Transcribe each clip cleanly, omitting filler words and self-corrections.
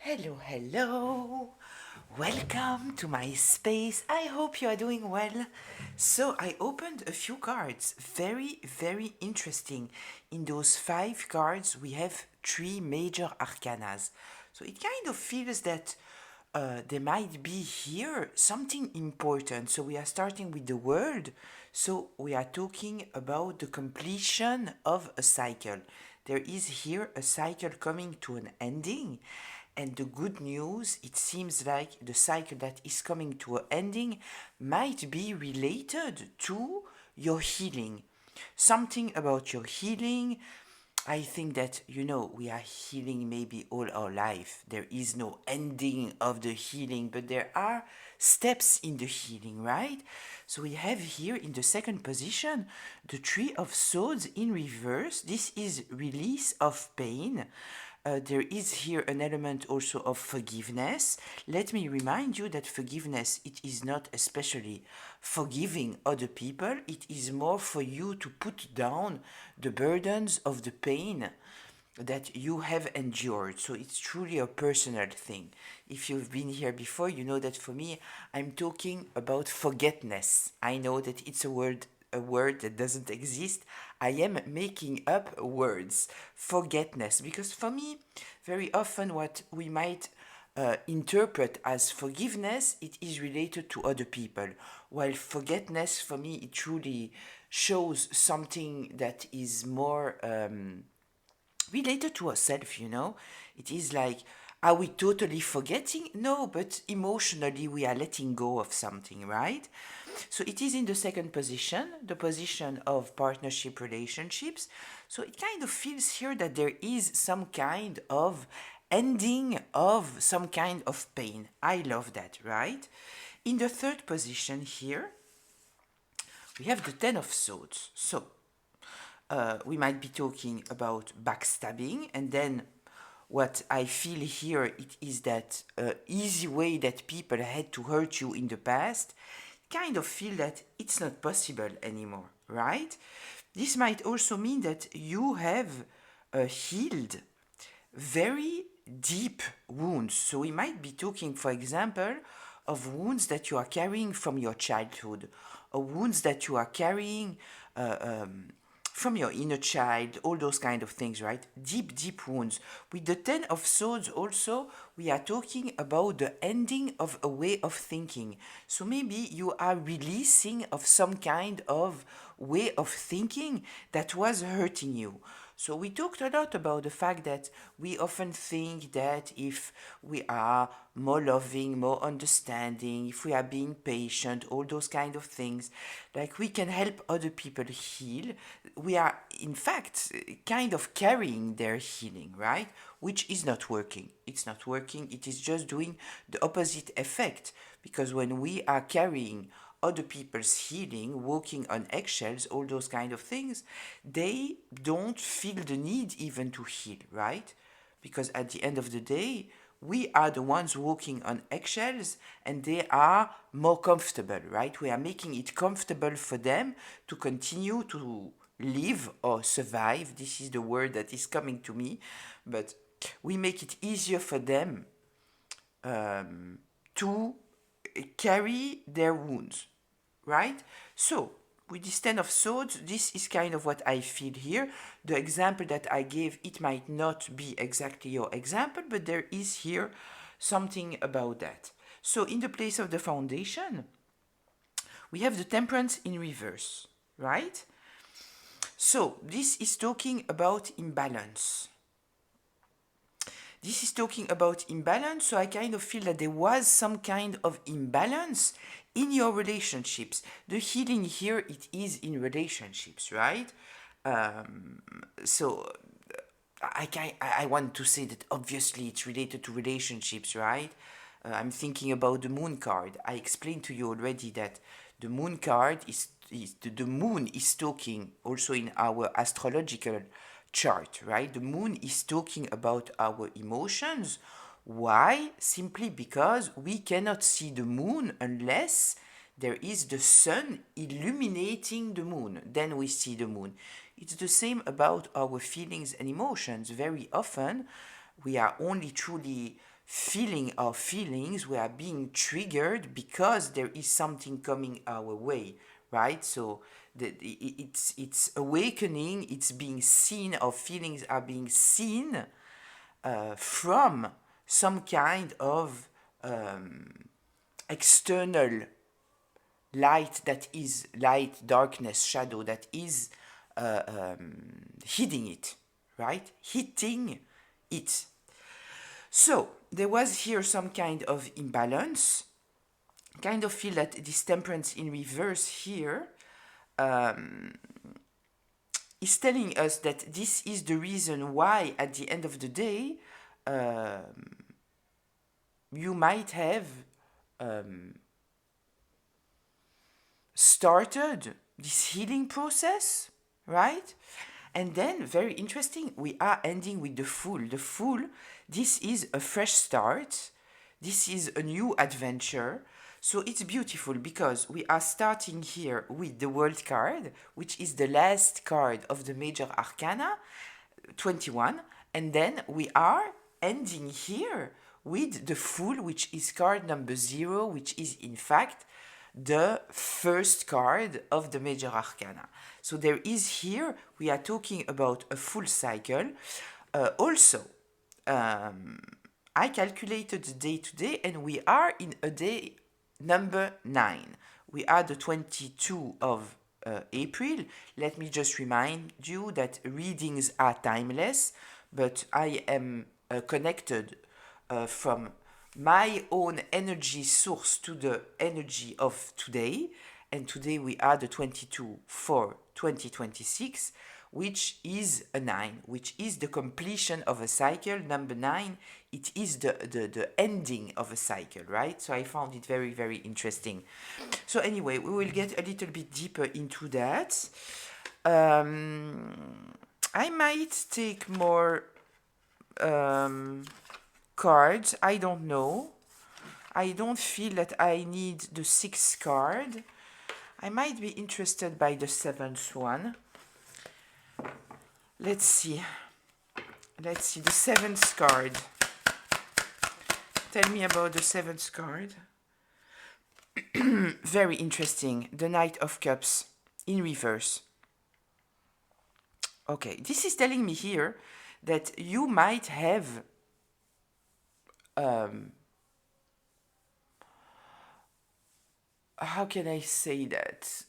Hello, hello. Welcome to my space. I hope you are doing well. So, I opened a few cards. Very, very interesting. In those 5 cards, we have 3 major arcanas. So, it kind of feels that there might be here something important. So, we are starting with the world. So, we are talking about the completion of a cycle. There is here a cycle coming to an ending. And the good news, it seems like the cycle that is coming to an ending might be related to your healing. Something about your healing. I think that, we are healing maybe all our life. There is no ending of the healing, but there are steps in the healing, right? So we have here in the second position the Three of Swords in reverse. This is release of pain. There is here an element also of forgiveness. Let me remind you that forgiveness, it is not especially forgiving other people. It is more for you to put down the burdens of the pain that you have endured. So it's truly a personal thing. If you've been here before, you know that for me, I'm talking about forgetness. I know that it's a word that doesn't exist. I am making up words. Forgetness. Because for me, very often what we might interpret as forgiveness, it is related to other people. While forgetness, for me, it truly shows something that is more related to ourselves. It is like, are we totally forgetting? No, but emotionally we are letting go of something, right? So it is in the second position, the position of partnership relationships. So it kind of feels here that there is some kind of ending of some kind of pain. I love that, right? In the third position here, we have the Ten of Swords. So we might be talking about backstabbing, and then what I feel here it is that easy way that people had to hurt you in the past, kind of feel that it's not possible anymore, right? This might also mean that you have healed very deep wounds. So we might be talking, for example, of wounds that you are carrying from your childhood, or wounds that you are carrying from your inner child, all those kind of things, right? Deep, deep wounds. With the Ten of Swords also, we are talking about the ending of a way of thinking. So maybe you are releasing of some kind of way of thinking that was hurting you. So we talked a lot about the fact that we often think that if we are more loving, more understanding, if we are being patient, all those kind of things, like we can help other people heal. We are, in fact, kind of carrying their healing, right? Which is not working. It's not working. It is just doing the opposite effect. Because when we are carrying other people's healing, walking on eggshells, all those kind of things, they don't feel the need even to heal, right? Because at the end of the day, we are the ones walking on eggshells and they are more comfortable, right? We are making it comfortable for them to continue to live or survive. This is the word that is coming to me, but we make it easier for them to carry their wounds, right? So, with this Ten of Swords, this is kind of what I feel here. The example that I gave, it might not be exactly your example, but there is here something about that. So, in the place of the foundation, we have the Temperance in reverse, right? So, this is talking about imbalance. This is talking about imbalance, so I kind of feel that there was some kind of imbalance in your relationships. The healing here, it is in relationships, right? So I want to say that obviously it's related to relationships, right? I'm thinking about the moon card. I explained to you already that the moon card is the moon is talking also in our astrological chart, right? The moon is talking about our emotions. Why? Simply because we cannot see the moon unless there is the sun illuminating the moon. Then we see the moon. It's the same about our feelings and emotions. Very often, we are only truly feeling our feelings, we are being triggered because there is something coming our way, right? So it's awakening, it's being seen, our feelings are being seen from some kind of external light, that is light, darkness, shadow, that is hitting it, right? Hitting it. So there was here some kind of imbalance. Kind of feel that this temperance in reverse here is telling us that this is the reason why at the end of the day you might have started this healing process, right? And then, very interesting, we are ending with the Fool. The Fool, this is a fresh start. This is a new adventure. So it's beautiful because we are starting here with the World card, which is the last card of the Major Arcana, 21. And then we are ending here with the Fool, which is card number 0, which is in fact the first card of the Major Arcana. So there is here, we are talking about a full cycle. Also, I calculated the day today and we are in a day number 9. We are the 22 of April. Let me just remind you that readings are timeless, but I am connected from my own energy source to the energy of today. And today we are the 22 for 2026, which is a 9, which is the completion of a cycle. Number 9, it is the ending of a cycle, right? So I found it very, very interesting. So anyway, we will get a little bit deeper into that. I might take more cards. I don't know. I don't feel that I need the 6th card. I might be interested by the 7th one. Let's see. Let's see the 7th card. Tell me about the 7th card. Very interesting. The Knight of Cups in reverse. Okay, this is telling me here that you might have how can I say that?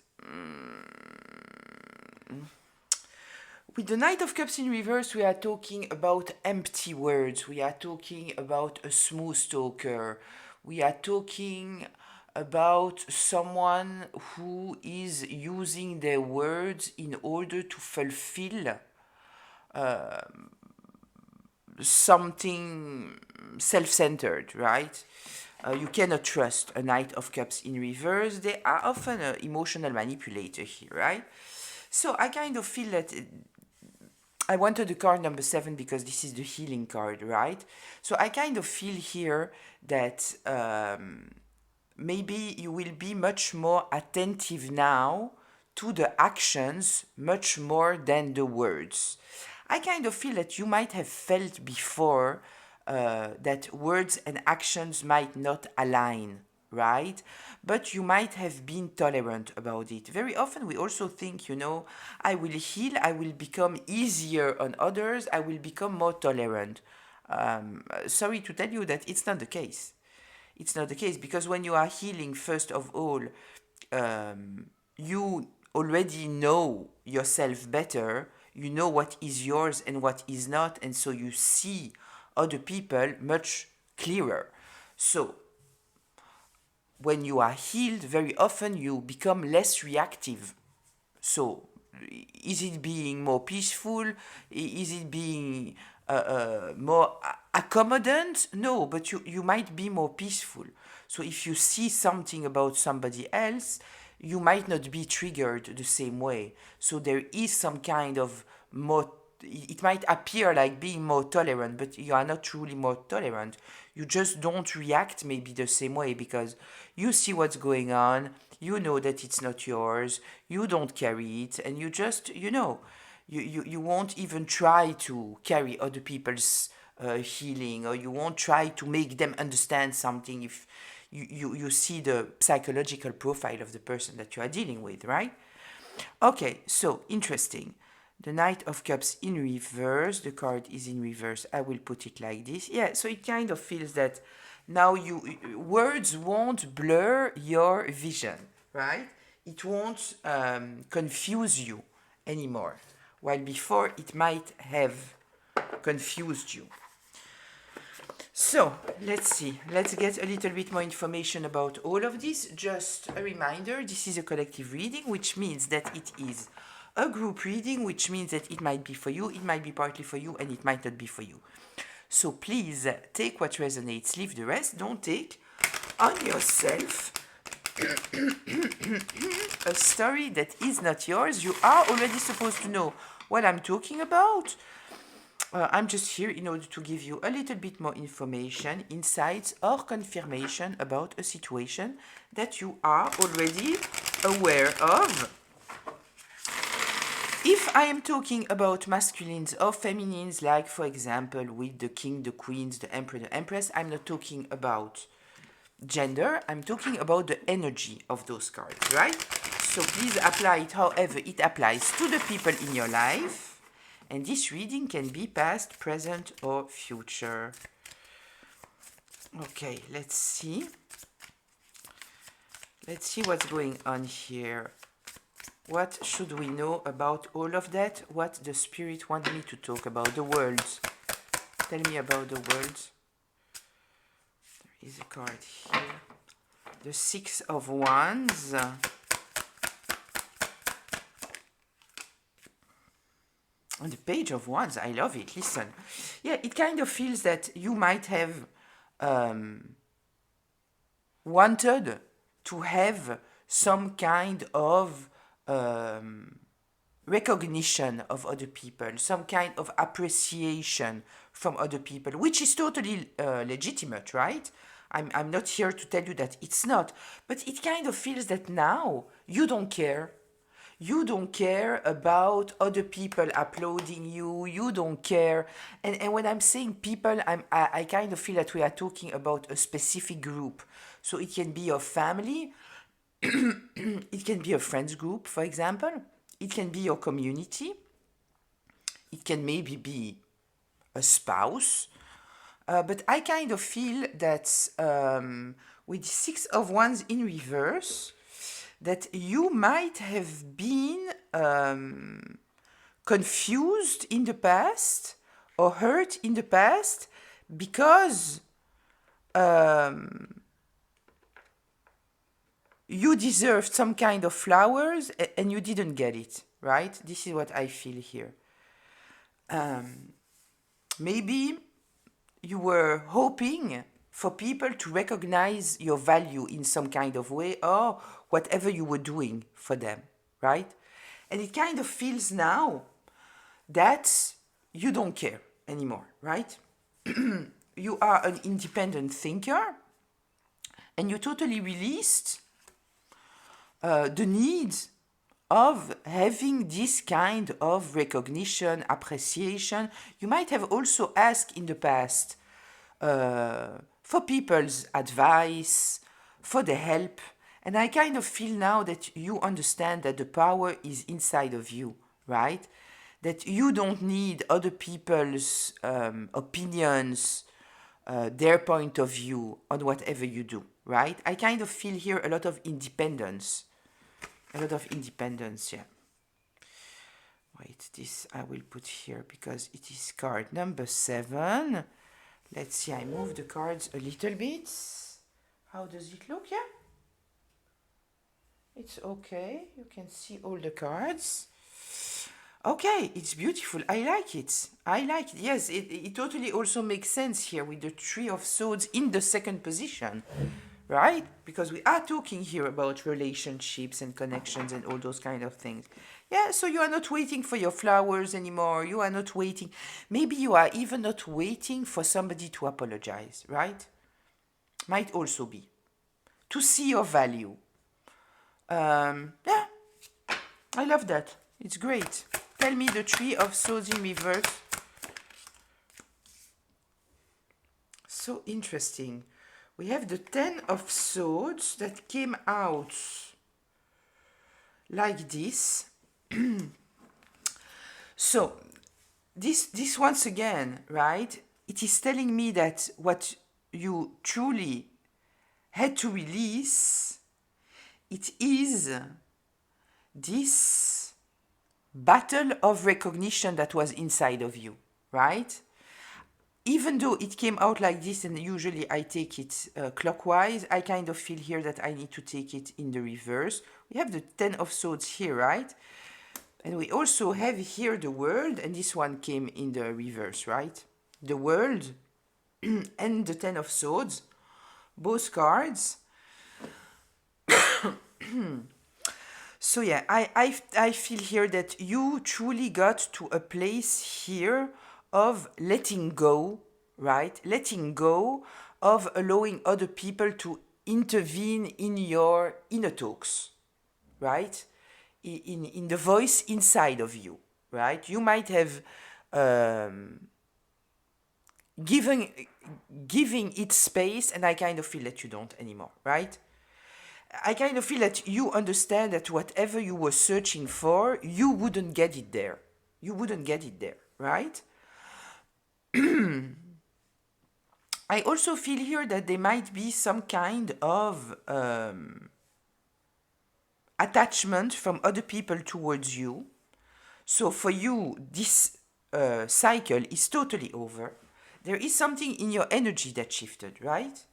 With the Knight of Cups in reverse, we are talking about empty words. We are talking about a smooth talker. We are talking about someone who is using their words in order to fulfill something self-centered, right? You cannot trust a Knight of Cups in reverse. They are often an emotional manipulator here, right? So I kind of feel that I wanted the card number 7 because this is the healing card, right? So I kind of feel here that maybe you will be much more attentive now to the actions much more than the words. I kind of feel that you might have felt before that words and actions might not align, right? But you might have been tolerant about it. Very often we also think, I will heal, I will become easier on others, I will become more tolerant. Sorry to tell you that it's not the case. It's not the case because when you are healing, first of all, you already know yourself better. You know what is yours and what is not, and so you see other people much clearer. So, when you are healed, very often you become less reactive. So, is it being more peaceful? Is it being more accommodant? No, but you might be more peaceful. So, if you see something about somebody else, you might not be triggered the same way. So, there is some kind of more. It might appear like being more tolerant, but you are not truly more tolerant. You just don't react maybe the same way because you see what's going on, you know that it's not yours, you don't carry it, and you just, you won't even try to carry other people's healing, or you won't try to make them understand something if you see the psychological profile of the person that you are dealing with, right? Okay, so interesting. The Knight of Cups in reverse. The card is in reverse. I will put it like this. Yeah, so it kind of feels that now words won't blur your vision, right? It won't confuse you anymore, while before it might have confused you. So, let's see. Let's get a little bit more information about all of this. Just a reminder, this is a collective reading, which means that it is a group reading, which means that it might be for you, it might be partly for you, and it might not be for you. So please take what resonates, leave the rest. Don't take on yourself a story that is not yours. You are already supposed to know what I'm talking about. I'm just here in order to give you a little bit more information, insights, or confirmation about a situation that you are already aware of. If I am talking about masculines or feminines, like for example with the king, the queens, the emperor, the empress, I'm not talking about gender, I'm talking about the energy of those cards, right? So please apply it however it applies to the people in your life. And this reading can be past, present, or future. Okay, let's see. Let's see what's going on here. What should we know about all of that? What the spirit wants me to talk about? The worlds. Tell me about the worlds. There is a card here. The Six of Wands. On the Page of Wands, I love it. Listen. Yeah, it kind of feels that you might have wanted to have some kind of recognition of other people, some kind of appreciation from other people, which is totally legitimate, right? I'm not here to tell you that it's not, but it kind of feels that now you don't care. You don't care about other people applauding you. You don't care. And when I'm saying people, I kind of feel that we are talking about a specific group. So it can be your family. It can be a friends group, for example. It can be your community. It can maybe be a spouse. But I kind of feel that with the Six of Wands in reverse, that you might have been confused in the past or hurt in the past because you deserved some kind of flowers and you didn't get it, right? This is what I feel here. Maybe you were hoping for people to recognize your value in some kind of way or whatever you were doing for them, right? And it kind of feels now that you don't care anymore, right? You are an independent thinker and you totally released the need of having this kind of recognition, appreciation. You might have also asked in the past for people's advice, for the help. And I kind of feel now that you understand that the power is inside of you, right? That you don't need other people's opinions, their point of view on whatever you do, right? I kind of feel here a lot of independence. A lot of independence, yeah. Wait, this I will put here because it is card number 7. Let's see, I move the cards a little bit. How does it look? Yeah. It's okay. You can see all the cards. Okay, it's beautiful. I like it. I like it. Yes, it totally also makes sense here with the Three of Swords in the second position, right? Because we are talking here about relationships and connections and all those kind of things. Yeah, so you are not waiting for your flowers anymore. You are not waiting. Maybe you are even not waiting for somebody to apologize, right? Might also be. To see your value. Yeah, I love that. It's great. Tell me the Three of Swords in reverse. so interesting. We have the Ten of Swords that came out like this. So, this once again, right? It is telling me that what you truly had to release, it is this battle of recognition that was inside of you, right? Even though it came out like this, and usually I take it clockwise, I kind of feel here that I need to take it in the reverse. We have the Ten of Swords here, right? And we also have here the World, and this one came in the reverse, right? The World and the Ten of Swords, both cards. So yeah, I feel here that you truly got to a place here of letting go, right? Letting go of allowing other people to intervene in your inner talks, right? In the voice inside of you, right? You might have giving it space, and I kind of feel that you don't anymore, right? I kind of feel that you understand that whatever you were searching for, you wouldn't get it there. You wouldn't get it there, right? I also feel here that there might be some kind of attachment from other people towards you. So for you, this cycle is totally over. There is something in your energy that shifted, right?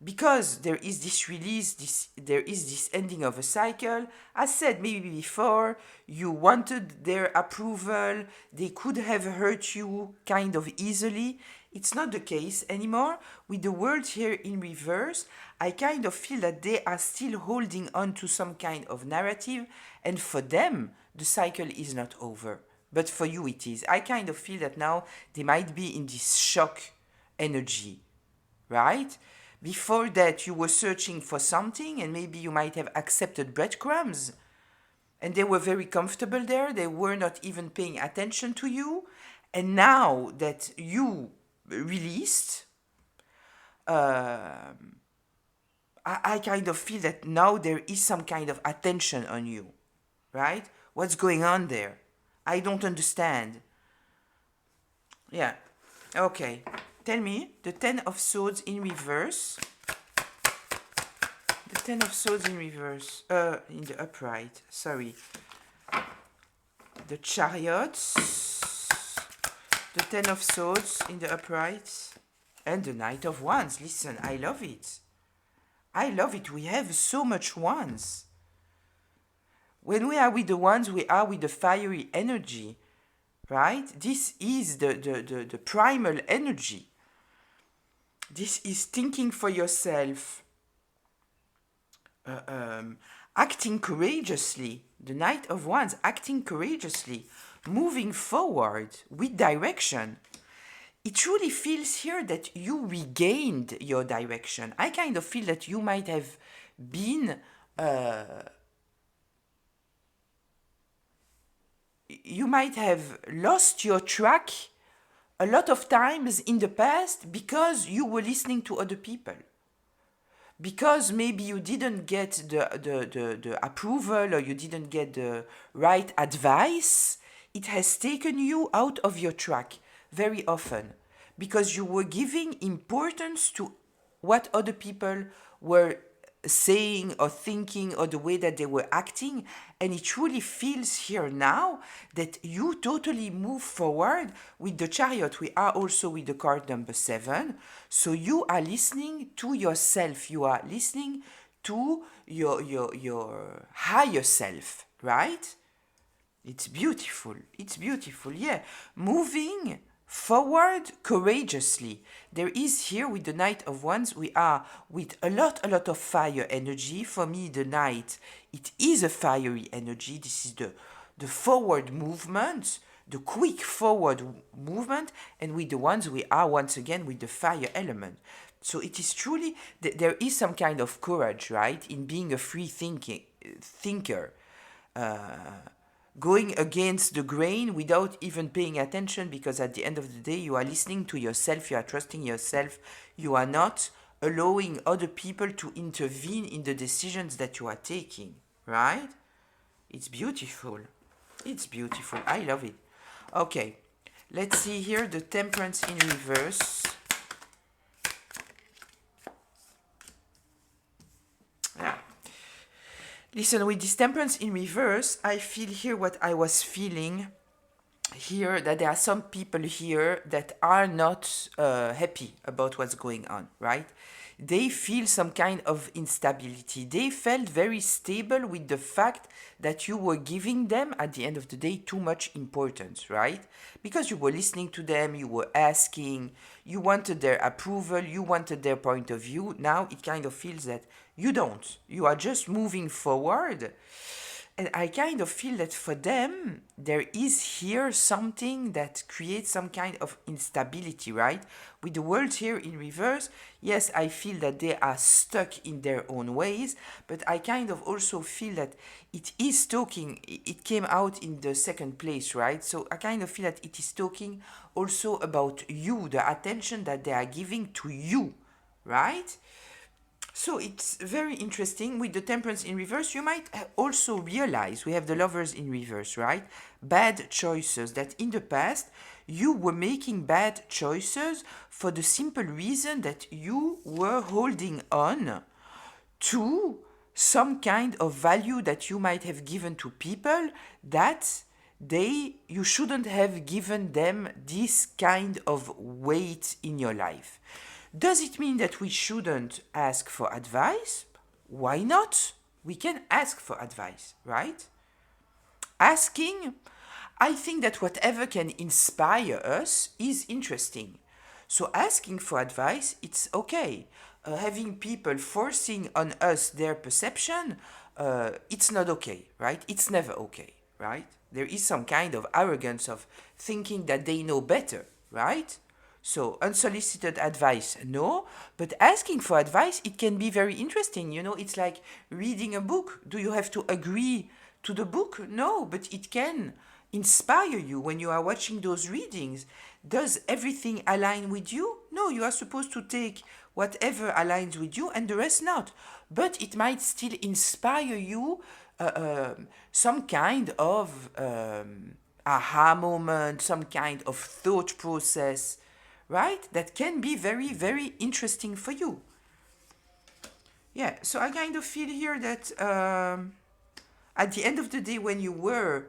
Because there is this release, there is this ending of a cycle. As said maybe before, you wanted their approval, they could have hurt you kind of easily. It's not the case anymore. With the World here in reverse, I kind of feel that they are still holding on to some kind of narrative, and for them, the cycle is not over. But for you it is. I kind of feel that now they might be in this shock energy, right? Before that, you were searching for something, and maybe you might have accepted breadcrumbs, and they were very comfortable there. They were not even paying attention to you. And now that you released, I kind of feel that now there is some kind of attention on you, right? What's going on there? I don't understand. Yeah. Okay. Tell me, the Ten of Swords in reverse. The Ten of Swords in reverse. In the upright. Sorry. The Chariots. The Ten of Swords in the upright. And the Knight of Wands. Listen, I love it. I love it. We have so much wands. When we are with the wands, we are with the fiery energy. Right? This is the primal energy. This is thinking for yourself, acting courageously. The Knight of Wands, acting courageously, moving forward with direction. It truly feels here that you regained your direction. I kind of feel that you might have been you might have lost your track a lot of times in the past because you were listening to other people. Because maybe you didn't get the approval, or you didn't get the right advice, it has taken you out of your track very often. Because you were giving importance to what other people were saying or thinking, or the way that they were acting, and it truly feels here now that you totally move forward with the Chariot. We are also with the card number 7, so you are listening to yourself, you are listening to your higher self, right? It's beautiful, yeah. Moving forward courageously. There is here with the Knight of Wands, we are with a lot of fire energy. For me, the Knight, it is a fiery energy. This is the forward movement, the quick forward movement, and with the Wands, we are once again with the fire element. So it is truly, there is some kind of courage, right, in being a free thinker. going against the grain without even paying attention, because at the end of the day you are listening to yourself, you are trusting yourself, you are not allowing other people to intervene in the decisions that you are taking, right? It's beautiful. It's beautiful. I love it. Okay, let's see here the temperance in reverse. Yeah. Listen, with this temperance in reverse, I feel here what I was feeling here, that there are some people here that are not happy about what's going on, right? They feel some kind of instability. They felt very stable with the fact that you were giving them, at the end of the day, too much importance, right? Because you were listening to them, you were asking, you wanted their approval, you wanted their point of view. Now it kind of feels that you don't. You are just moving forward. And I kind of feel that for them, there is here something that creates some kind of instability, right? With the world here in reverse, yes, I feel that they are stuck in their own ways, but I kind of also feel that it is talking, it came out in the second place, right? So I kind of feel that it is talking also about you, the attention that they are giving to you, right? So it's very interesting. With the temperance in reverse, you might also realize, we have the lovers in reverse, right? Bad choices, that in the past you were making bad choices for the simple reason that you were holding on to some kind of value that you might have given to people, that you shouldn't have given them this kind of weight in your life. Does it mean that we shouldn't ask for advice? Why not? We can ask for advice, right? Asking, I think that whatever can inspire us is interesting. So asking for advice, it's okay. Having people forcing on us their perception, it's not okay, right? It's never okay, right? There is some kind of arrogance of thinking that they know better, right? So unsolicited advice, no. But asking for advice, it can be very interesting. You know, it's like reading a book. Do you have to agree to the book? No, but it can inspire you when you are watching those readings. Does everything align with you? No, you are supposed to take whatever aligns with you and the rest not. But it might still inspire you some kind of aha moment, some kind of thought process, right? That can be very, very interesting for you. Yeah, so I kind of feel here that at the end of the day, when you were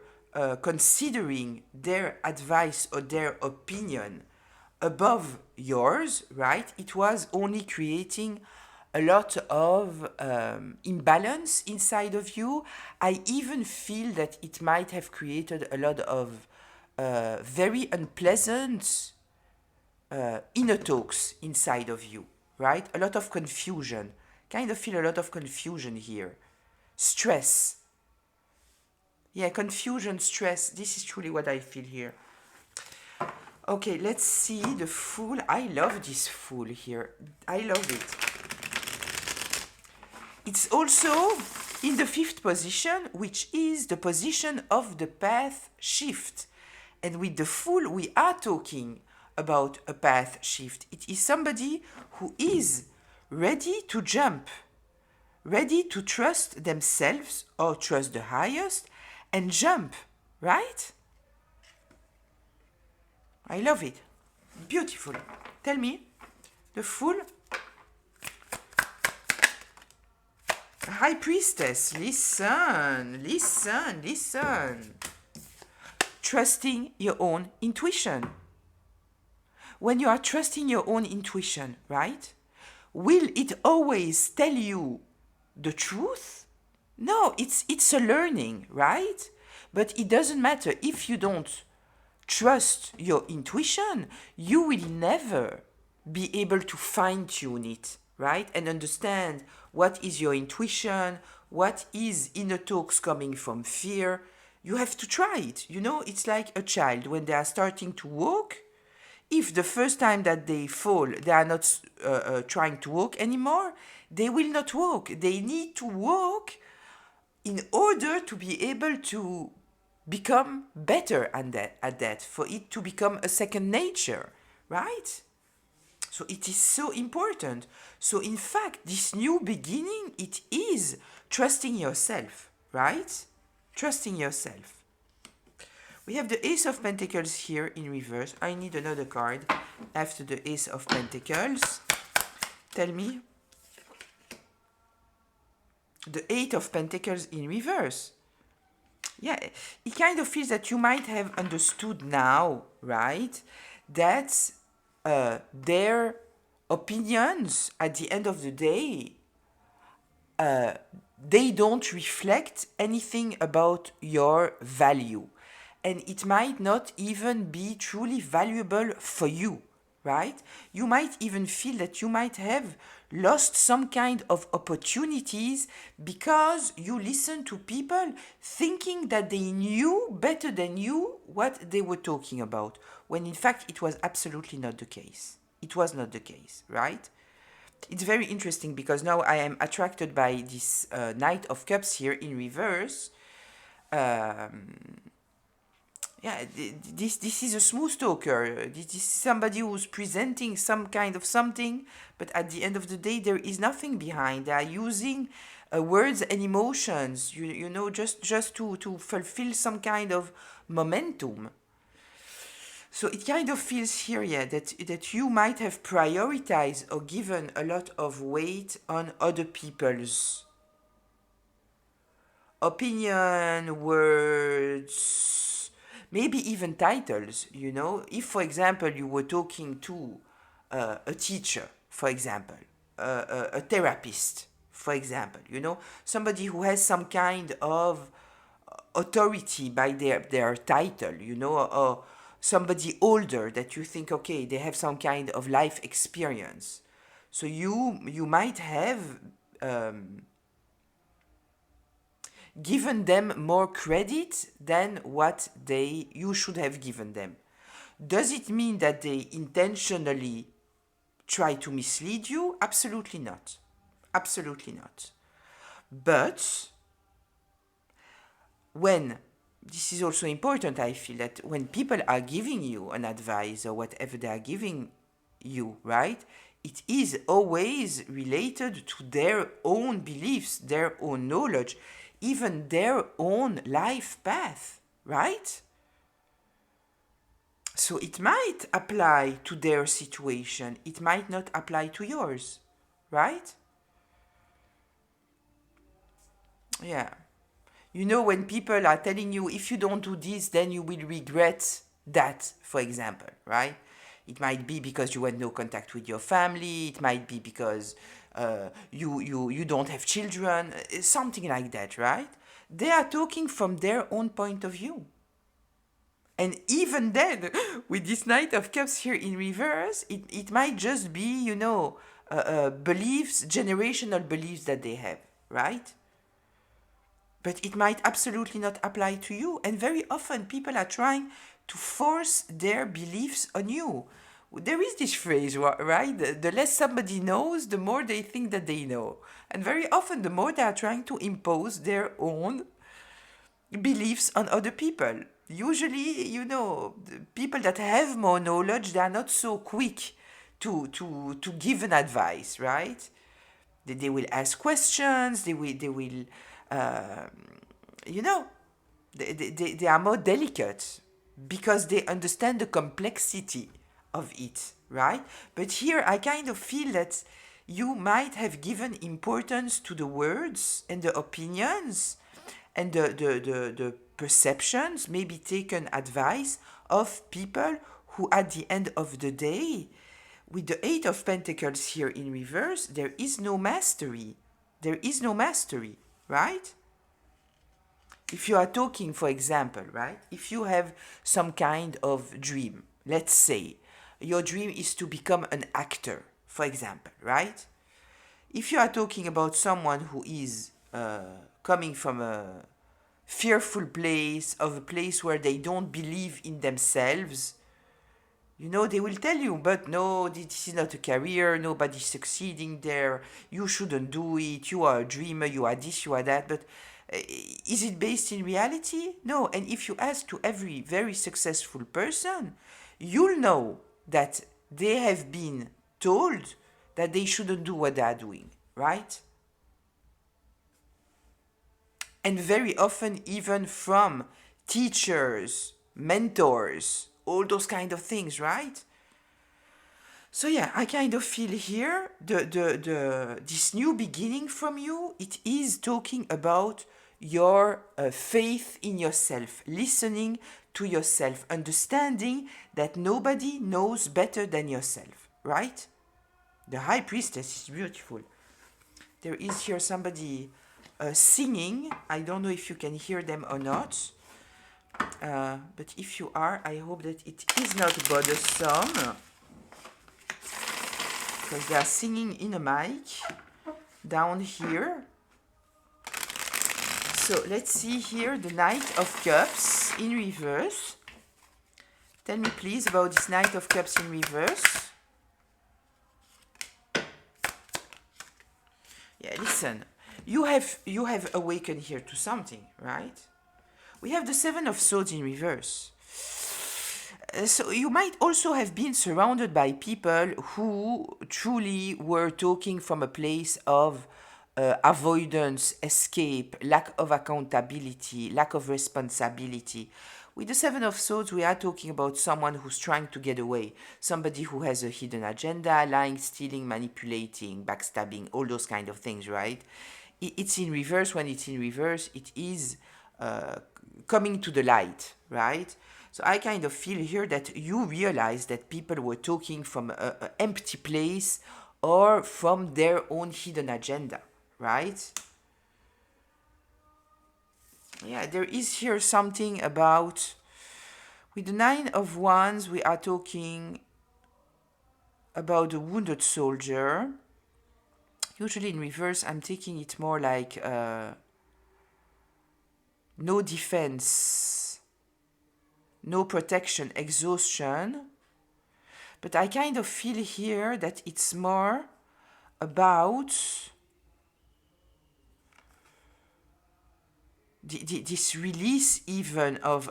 considering their advice or their opinion above yours, right, it was only creating a lot of imbalance inside of you. I even feel that it might have created a lot of very unpleasant inner talks inside of you, right? A lot of confusion. Kind of feel a lot of confusion here. Stress. Yeah, confusion, stress. This is truly what I feel here. Okay, let's see the Fool. I love this Fool here. I love it. It's also in the fifth position, which is the position of the path shift. And with the Fool, we are talking about a path shift. It is somebody who is ready to jump, ready to trust themselves or trust the highest and jump, right? I love it. Beautiful. Tell me, the Fool. High Priestess, listen, listen, listen. Trusting your own intuition. When you are trusting your own intuition, right? Will it always tell you the truth? No, it's a learning, right? But it doesn't matter. If you don't trust your intuition, you will never be able to fine-tune it, right? And understand what is your intuition, what is inner talks coming from fear. You have to try it. You know, it's like a child when they are starting to walk. If the first time that they fall, they are not trying to walk anymore, they will not walk. They need to walk in order to be able to become better at that, for it to become a second nature, right? So it is so important. So in fact, this new beginning, it is trusting yourself, right? Trusting yourself. We have the Ace of Pentacles here in reverse. I need another card after the Ace of Pentacles. Tell me. The Eight of Pentacles in reverse. Yeah, it kind of feels that you might have understood now, right? That their opinions at the end of the day, they don't reflect anything about your value. And it might not even be truly valuable for you, right? You might even feel that you might have lost some kind of opportunities because you listen to people thinking that they knew better than you what they were talking about, when in fact it was absolutely not the case. It was not the case, right? It's very interesting because now I am attracted by this Knight of Cups here in reverse. Yeah, this is a smooth talker. This is somebody who's presenting some kind of something, but at the end of the day, there is nothing behind. They are using words and emotions, you know, just to fulfill some kind of momentum. So it kind of feels here, yeah, that you might have prioritized or given a lot of weight on other people's opinion, words, maybe even titles, you know. If, for example, you were talking to a teacher, for example, a therapist, for example, you know, somebody who has some kind of authority by their title, you know, or somebody older that you think, okay, they have some kind of life experience. So you might have given them more credit than what you should have given them. Does it mean that they intentionally try to mislead you? Absolutely not. Absolutely not. But when this is also important, I feel that when people are giving you an advice or whatever they are giving you, right, it is always related to their own beliefs, their own knowledge, even their own life path, right? So it might apply to their situation, it might not apply to yours, right? Yeah. You know, when people are telling you, if you don't do this, then you will regret that, for example, right? It might be because you had no contact with your family. It might be because you don't have children, something like that, right? They are talking from their own point of view. And even then, with this Knight of Cups here in reverse, it might just be, you know, beliefs, generational beliefs that they have, right? But it might absolutely not apply to you. And very often people are trying to force their beliefs on you. There is this phrase, right? The less somebody knows, the more they think that they know. And very often, the more they are trying to impose their own beliefs on other people. Usually, you know, the people that have more knowledge, they are not so quick to give an advice, right? They will ask questions, they will you know, they are more delicate because they understand the complexity of it, right? But here I kind of feel that you might have given importance to the words and the opinions and the perceptions, maybe taken advice of people who at the end of the day, with the Eight of Pentacles here in reverse, there is no mastery. There is no mastery, right? If you are talking, for example, right? If you have some kind of dream, let's say your dream is to become an actor, for example, right? If you are talking about someone who is coming from a fearful place, of a place where they don't believe in themselves, you know, they will tell you, but no, this is not a career, nobody's succeeding there, you shouldn't do it, you are a dreamer, you are this, you are that. But Is it based in reality? No. And if you ask to every very successful person, you'll know that they have been told that they shouldn't do what they are doing, right? And very often, even from teachers, mentors, all those kind of things, right? So yeah, I kind of feel here this new beginning from you. It is talking about your faith in yourself, listening to yourself, understanding that nobody knows better than yourself, right? The High Priestess is beautiful. There is here somebody singing. I don't know if you can hear them or not. But if you are, I hope that it is not bothersome. Because they are singing in a mic down here. So let's see here the Knight of Cups in reverse. Tell me please about this Knight of Cups in reverse. Yeah, listen. You have awakened here to something, right? We have the Seven of Swords in reverse. So you might also have been surrounded by people who truly were talking from a place of avoidance, escape, lack of accountability, lack of responsibility. With the Seven of Swords, we are talking about someone who's trying to get away, somebody who has a hidden agenda, lying, stealing, manipulating, backstabbing, all those kind of things, right? It's in reverse. When it's in reverse, it is coming to the light, right? So I kind of feel here that you realize that people were talking from an empty place or from their own hidden agenda, right? Yeah, there is here something about, with the Nine of Wands, we are talking about a wounded soldier. Usually in reverse, I'm taking it more like no defense, no protection, exhaustion. But I kind of feel here that it's more about this release even of,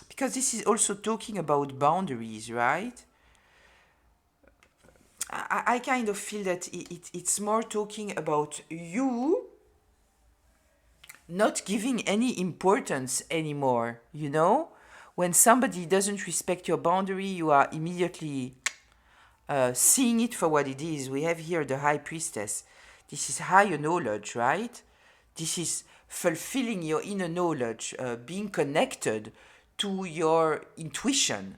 because this is also talking about boundaries, right? I kind of feel that it's more talking about you not giving any importance anymore, you know? When somebody doesn't respect your boundary, you are immediately seeing it for what it is. We have here the High Priestess. This is higher knowledge, right? This is fulfilling your inner knowledge, being connected to your intuition.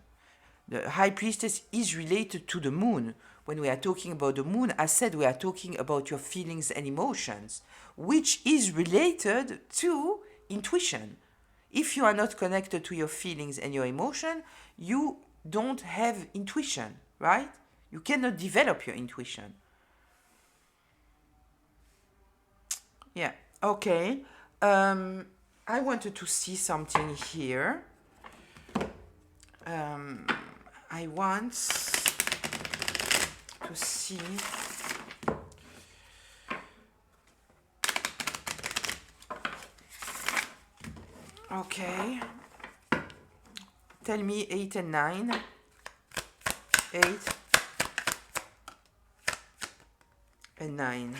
The High Priestess is related to the moon. When we are talking about the moon, as said, we are talking about your feelings and emotions, which is related to intuition. If you are not connected to your feelings and your emotion, you don't have intuition, right? You cannot develop your intuition. Yeah, okay. I wanted to see something here. I want to see. Okay. Tell me 8 and 9. 8 and 9.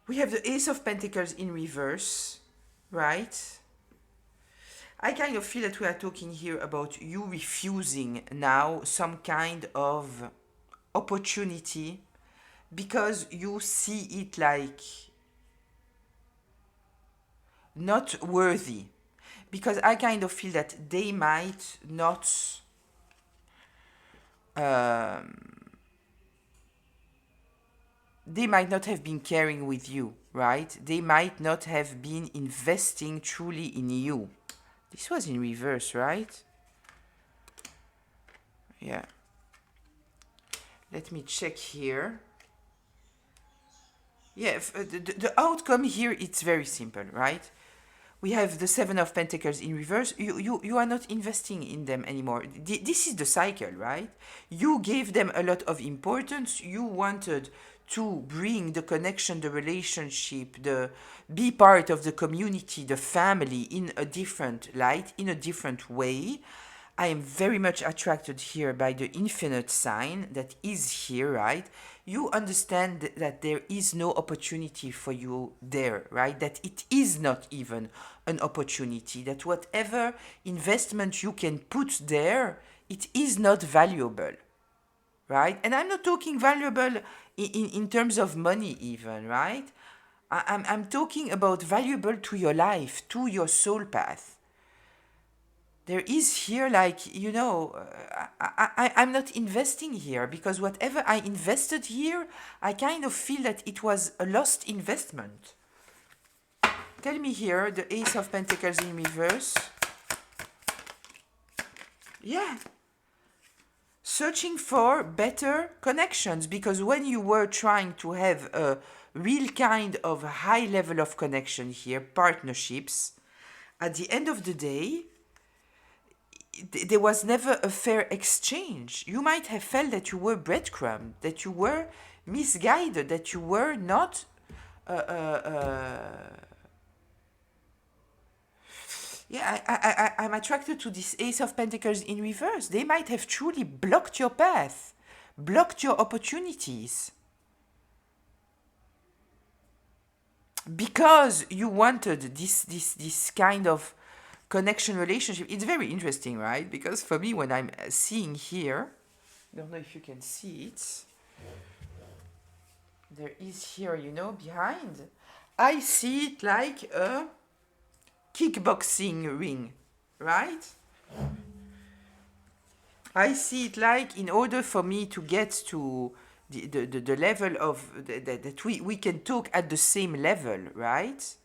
We have the Ace of Pentacles in reverse, right? I kind of feel that we are talking here about you refusing now some kind of opportunity because you see it like not worthy. Because I kind of feel that they might not have been caring with you, right? They might not have been investing truly in you. This was in reverse, right? Yeah. Let me check here. Yeah, the outcome here, it's very simple, right? we have the Seven of Pentacles in reverse. You are not investing in them anymore. This is the cycle, right? You gave them a lot of importance. You wanted to bring the connection, the relationship, be part of the community, the family in a different light, in a different way. I am very much attracted here by the infinite sign that is here, right? You understand that there is no opportunity for you there, right? That it is not even an opportunity, that whatever investment you can put there, it is not valuable, right? And I'm not talking valuable in terms of money even, right? I'm talking about valuable to your life, to your soul path. There is here, like, I'm not investing here because whatever I invested here, I kind of feel that it was a lost investment. Tell me here, the Ace of Pentacles in reverse. Yeah. Searching for better connections, because when you were trying to have a real kind of high level of connection here, partnerships, at the end of the day, there was never a fair exchange. You might have felt that you were breadcrumbed, that you were misguided, that you were not I'm attracted to this Ace of Pentacles in reverse. They might have truly blocked your path, blocked your opportunities, because you wanted this kind of connection relationship. It's very interesting, right? Because for me, when I'm seeing here, I don't know if you can see it, there is here, behind, I see it like a kickboxing ring, right? I see it like, in order for me to get to the level of that we can talk at the same level, right?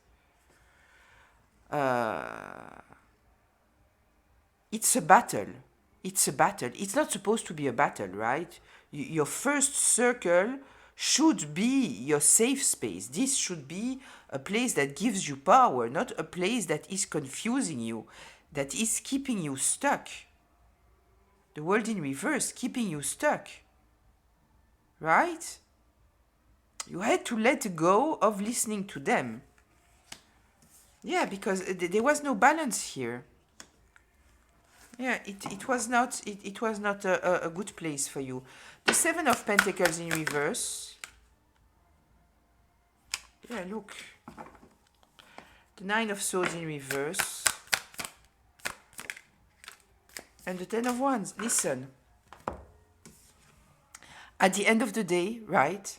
It's a battle. It's a battle. It's not supposed to be a battle, right? Your first circle should be your safe space. This should be a place that gives you power, not a place that is confusing you, that is keeping you stuck. The world in reverse, keeping you stuck. Right? You had to let go of listening to them. Yeah, because there was no balance here. Yeah, it was not a good place for you. The Seven of Pentacles in reverse. Yeah, look. The Nine of Swords in reverse. And the Ten of Wands. Listen. At the end of the day, right?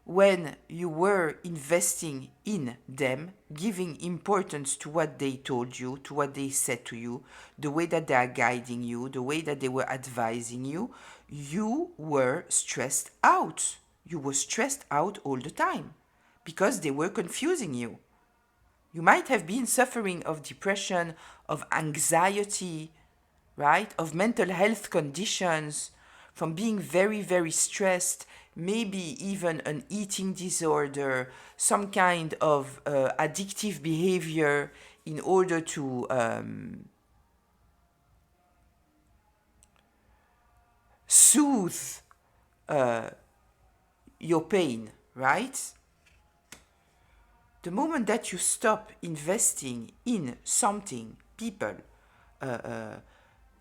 When you were investing in them, giving importance to what they told you, to what they said to you, the way that they are guiding you, the way that they were advising you, you were stressed out. You were stressed out all the time because they were confusing you. You might have been suffering of depression, of anxiety, right? Of mental health conditions, from being very, very stressed, maybe even an eating disorder, some kind of addictive behavior in order to soothe your pain, right? The moment that you stop investing in something, people,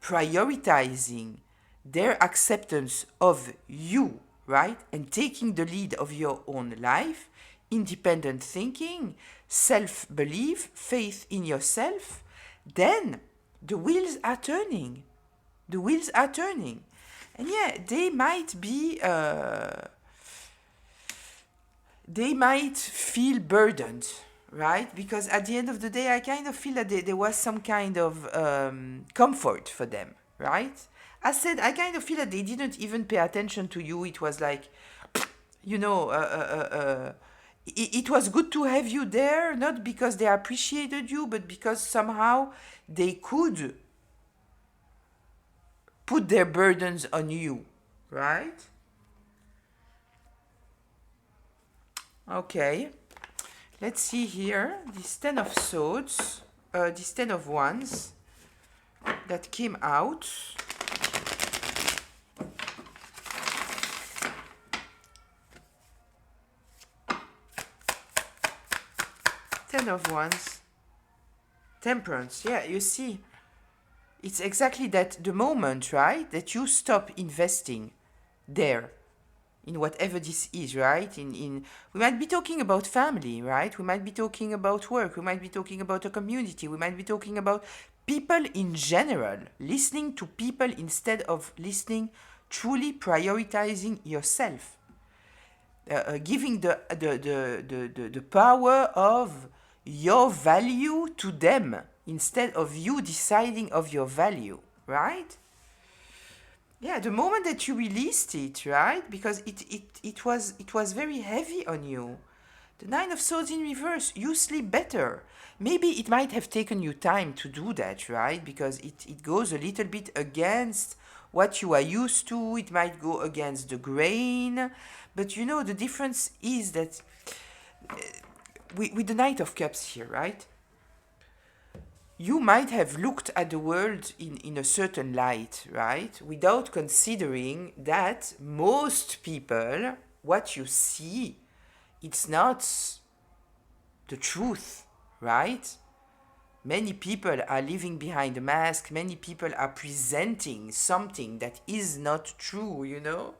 prioritizing their acceptance of you, right? And taking the lead of your own life, independent thinking, self-belief, faith in yourself, then the wheels are turning. The wheels are turning. And yeah, they might feel burdened, right? Because at the end of the day, I kind of feel that there was some kind of comfort for them, right? I said, I kind of feel that they didn't even pay attention to you. It was like, it was good to have you there, not because they appreciated you, but because somehow they could put their burdens on you, right? Okay. Let's see here, this 10 of swords, this 10 of wands that came out. Ten of wands, temperance. Yeah, you see, it's exactly that the moment, right, that you stop investing there in whatever this is, right? In we might be talking about family, right? We might be talking about work. We might be talking about a community. We might be talking about people in general. Listening to people instead of listening, truly prioritizing yourself. Giving the power of your value to them instead of you deciding of your value, right? Yeah, the moment that you released it, right? Because it was very heavy on you. The Nine of Swords in reverse, you sleep better. Maybe it might have taken you time to do that, right? Because it goes a little bit against what you are used to. It might go against the grain. But you know, the difference is that with the Knight of Cups here, right? You might have looked at the world in a certain light, right? Without considering that most people, what you see, it's not the truth, right? Many people are living behind a mask. Many people are presenting something that is not true, you know?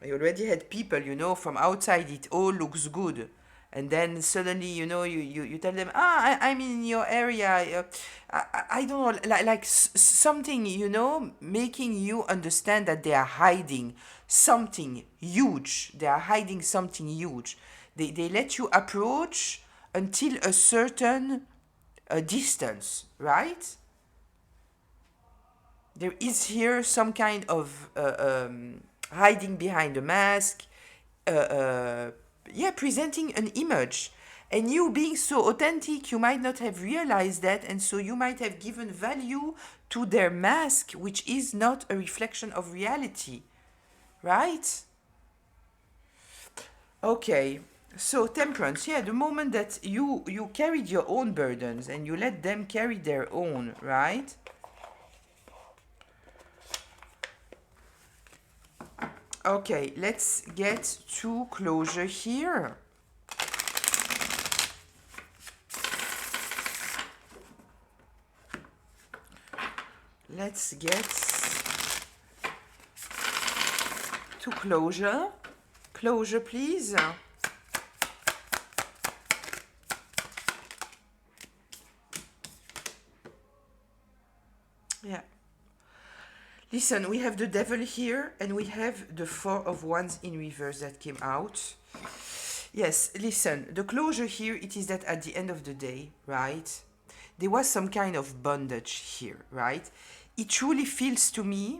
I already had people, you know, from outside it all looks good. And then suddenly, you know, you tell them, I'm in your area. I don't know, like something, you know, making you understand that they are hiding something huge. They are hiding something huge. They let you approach until a certain distance, right? There is here some kind of hiding behind a mask, presenting an image. And you being so authentic, you might not have realized that, and so you might have given value to their mask, which is not a reflection of reality, right? Okay, so temperance, yeah, the moment that you carried your own burdens and you let them carry their own, right? Okay, let's get to closure here. Let's get to closure. Closure, please. Yeah. Listen, we have the devil here and we have the Four of Wands in reverse that came out. Yes, listen, the closure here, it is that at the end of the day, right, there was some kind of bondage here, right? It truly feels to me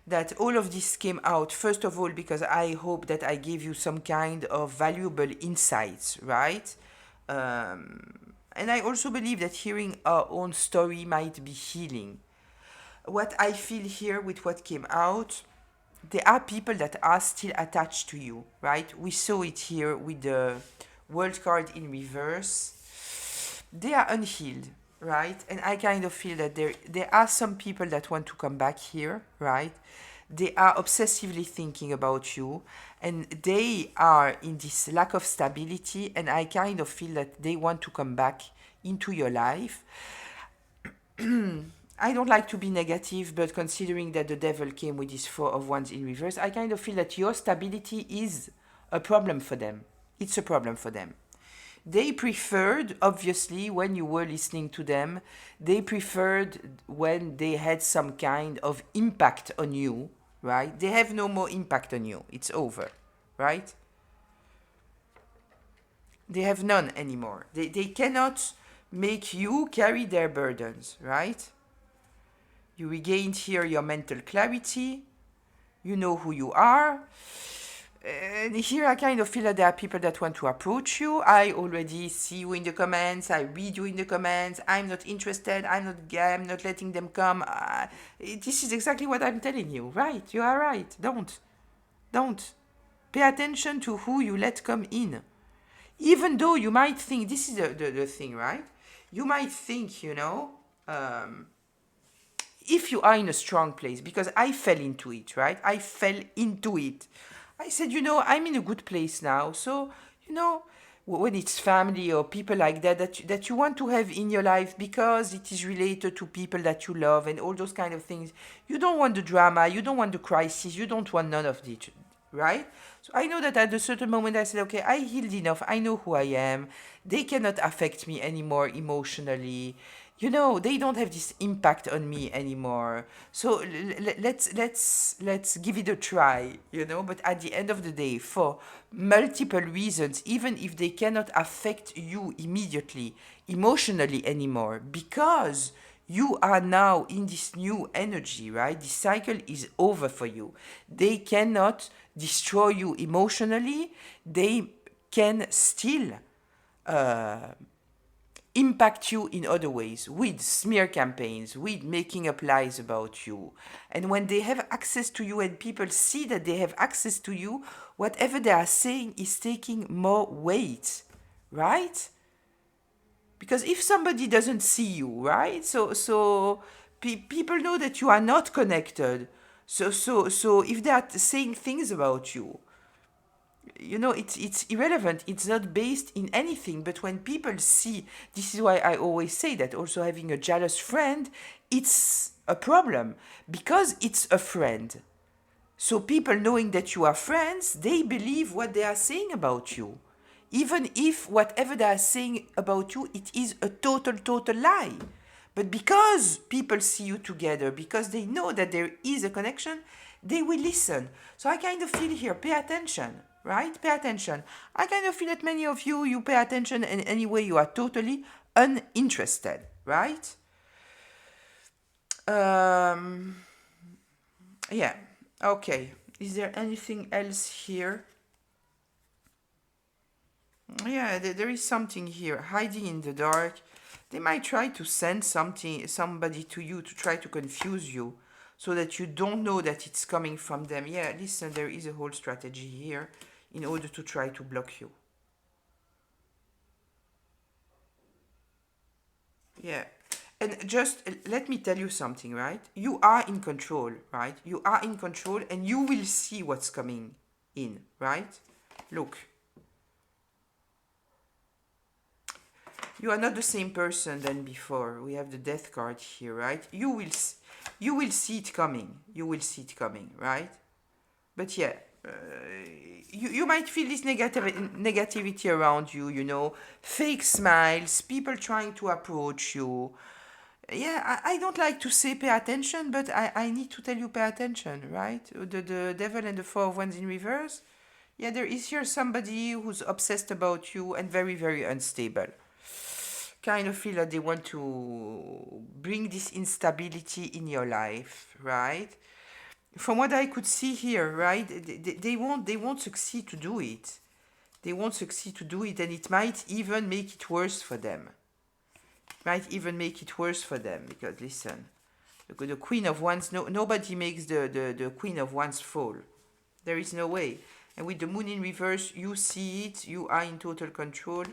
that all of this came out, first of all, because I hope that I gave you some kind of valuable insights, right? And I also believe that hearing our own story might be healing. What I feel here with what came out, there are people that are still attached to you, right? We saw it here with the World card in reverse. They are unhealed, right? And I kind of feel that there are some people that want to come back here, right? They are obsessively thinking about you and they are in this lack of stability, and I kind of feel that they want to come back into your life. I don't like to be negative, but considering that the devil came with this Four of Wands in reverse, I kind of feel that your stability is a problem for them. It's a problem for them. They preferred, obviously, when you were listening to them, they preferred when they had some kind of impact on you, right? They have no more impact on you. It's over, right? They have none anymore. They cannot make you carry their burdens, right? You regained here your mental clarity. You know who you are. And here I kind of feel that there are people that want to approach you. I already see you in the comments. I read you in the comments. I'm not interested. I'm not letting them come. This is exactly what I'm telling you. Right. You are right. Don't. Pay attention to who you let come in. Even though you might think, this is the thing, right? You might think, if you are in a strong place, because I fell into it, right? I fell into it. I said, I'm in a good place now. So, when it's family or people like that, that you want to have in your life because it is related to people that you love and all those kind of things. You don't want the drama, you don't want the crisis, you don't want none of it, right? So I know that at a certain moment I said, okay, I healed enough, I know who I am. They cannot affect me anymore emotionally. They don't have this impact on me anymore. So let's give it a try. But at the end of the day, for multiple reasons, even if they cannot affect you immediately emotionally anymore, because you are now in this new energy, right? The cycle is over for you. They cannot destroy you emotionally. They can still impact you in other ways, with smear campaigns, with making up lies about you. And when they have access to you and people see that they have access to you, whatever they are saying is taking more weight, right? Because if somebody doesn't see you, right? So people know that you are not connected. So if they are saying things about you, it's irrelevant. It's not based in anything. But when people see, this is why I always say that also having a jealous friend, it's a problem because it's a friend. So people knowing that you are friends, they believe what they are saying about you. Even if whatever they are saying about you, it is a total lie. But because people see you together, because they know that there is a connection, they will listen. So I kind of feel here, pay attention, right? Pay attention. I kind of feel that many of you, you pay attention and anyway you are totally uninterested, right? Yeah, okay. Is there anything else here? Yeah, there is something here. Hiding in the dark. They might try to send somebody to you to try to confuse you so that you don't know that it's coming from them. Yeah, listen, there is a whole strategy here in order to try to block you. Yeah. And just let me tell you something, right? You are in control, right? You are in control and you will see what's coming in, right? Look. You are not the same person than before. We have the death card here, right? You will see it coming. You will see it coming, right? But yeah, you might feel this negativity around you, fake smiles, people trying to approach you. Yeah, I don't like to say pay attention, but I need to tell you pay attention, right? The devil and the four of wands in reverse. Yeah, there is here somebody who's obsessed about you and very, very unstable. Kind of feel that they want to bring this instability in your life, right? From what I could see here, right, they won't succeed to do it. They won't succeed to do it, and it might even make it worse for them. Because listen, the Queen of Wands, nobody makes the Queen of Wands fall. There is no way. And with the Moon in reverse, you see it. You are in total control.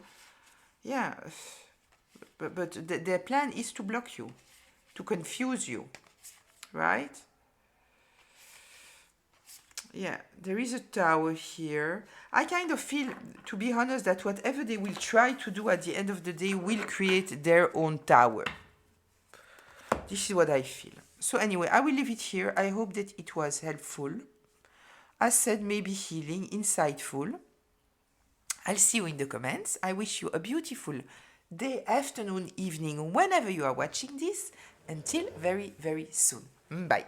Yeah. But their plan is to block you, to confuse you, right? Yeah, there is a tower here. I kind of feel, to be honest, that whatever they will try to do at the end of the day will create their own tower. This is what I feel. So anyway, I will leave it here. I hope that it was helpful. As said, maybe healing, insightful. I'll see you in the comments. I wish you a beautiful day, afternoon, evening, whenever you are watching this. Until very, very soon. Bye.